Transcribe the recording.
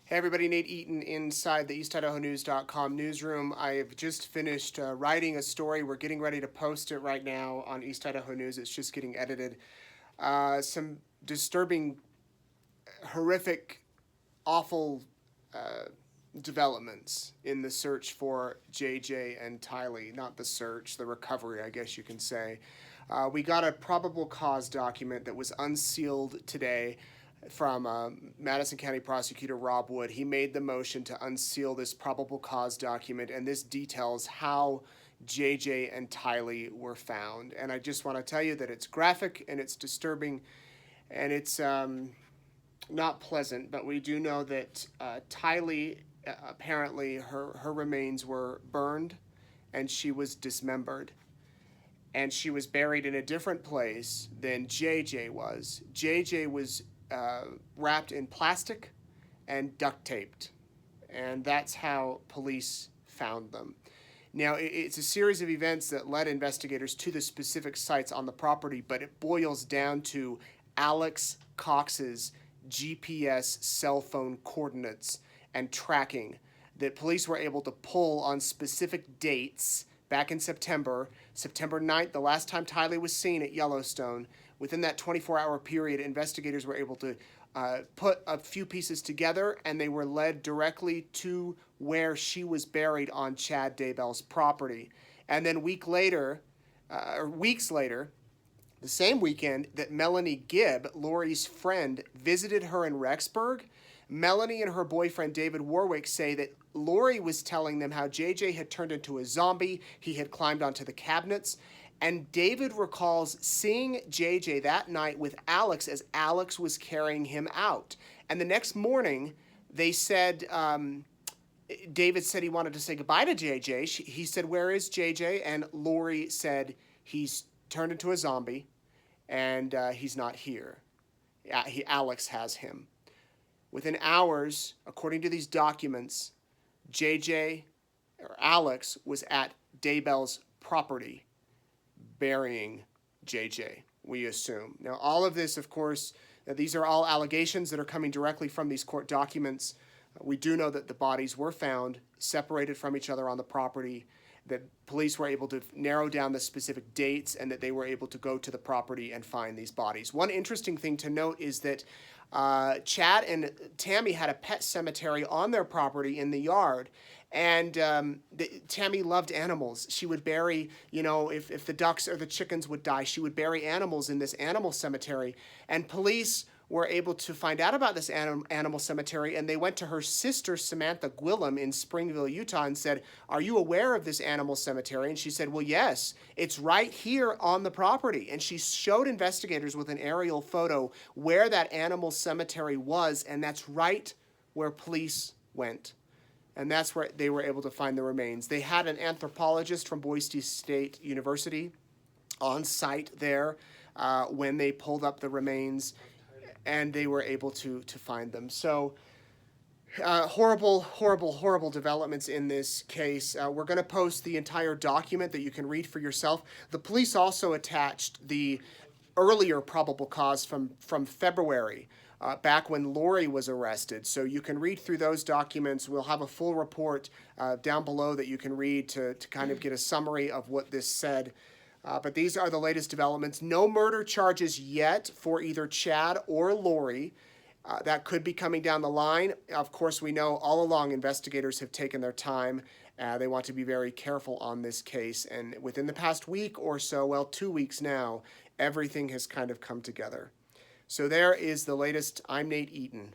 Hey everybody, Nate Eaton inside the EastIdahoNews.com newsroom. I have just finished writing a story. We're getting ready to post it right now on East Idaho News. It's just getting edited. Some disturbing, horrific, awful developments in the search for JJ and Tylee. Not the search, the recovery, I guess you can say. We got a probable cause document that was unsealed today from Madison County Prosecutor Rob Wood. He made the motion to unseal this probable cause document, and this details how JJ and Tylee were found. And I just want to tell you that it's graphic and it's disturbing and it's not pleasant, but we do know that Tylee, apparently her remains were burned and she was dismembered. And she was buried in a different place than JJ was. JJ was wrapped in plastic and duct taped. And that's how police found them. Now, it's a series of events that led investigators to the specific sites on the property, but it boils down to Alex Cox's GPS cell phone coordinates and tracking that police were able to pull on specific dates back in September 9th, the last time Tylee was seen at Yellowstone. Within that 24-hour period, investigators were able to put a few pieces together, and they were led directly to where she was buried on Chad Daybell's property. And then weeks later, the same weekend that Melanie Gibb, Lori's friend, visited her in REXBURG, Melanie and her boyfriend David Warwick say that Lori was telling them how JJ had turned into a zombie, he had climbed onto the cabinets, and David recalls seeing JJ that night with Alex as Alex was carrying him out. And the next morning, they said, David said he wanted to say goodbye to JJ. He said, "Where is JJ?" And Lori said, "He's turned into a zombie, and he's not here. Alex has him." Within hours, according to these documents, JJ, or Alex, was at Daybell's property burying JJ, we assume. Now, all of this, of course, these are all allegations that are coming directly from these court documents. We do know that the bodies were found separated from each other on the property, that police were able to narrow down the specific dates, and that they were able to go to the property and find these bodies. One interesting thing to note is that Chad and Tammy had a pet cemetery on their property in the yard, and Tammy loved animals. She would bury, if the ducks or the chickens would die, she would bury animals in this animal cemetery, and police were able to find out about this animal cemetery, and they went to her sister, Samantha Gwillem, in Springville, Utah, and said, "Are you aware of this animal cemetery?" And she said, "Well, yes, it's right here on the property." And she showed investigators with an aerial photo where that animal cemetery was, and that's right where police went. And that's where they were able to find the remains. They had an anthropologist from Boise State University on site there when they pulled up the remains, and they were able to find them. So horrible, horrible, horrible developments in this case. We're going to post the entire document that you can read for yourself. The police also attached the earlier probable cause from February, back when Lori was arrested. So you can read through those documents. We'll have a full report down below that you can read to kind of get a summary of what this said. But these are the latest developments. No murder charges yet for either Chad or Lori. That could be coming down the line. Of course, we know all along investigators have taken their time. They want to be very careful on this case. And within the past week or so, well, 2 weeks now, everything has kind of come together. So there is the latest. I'm Nate Eaton.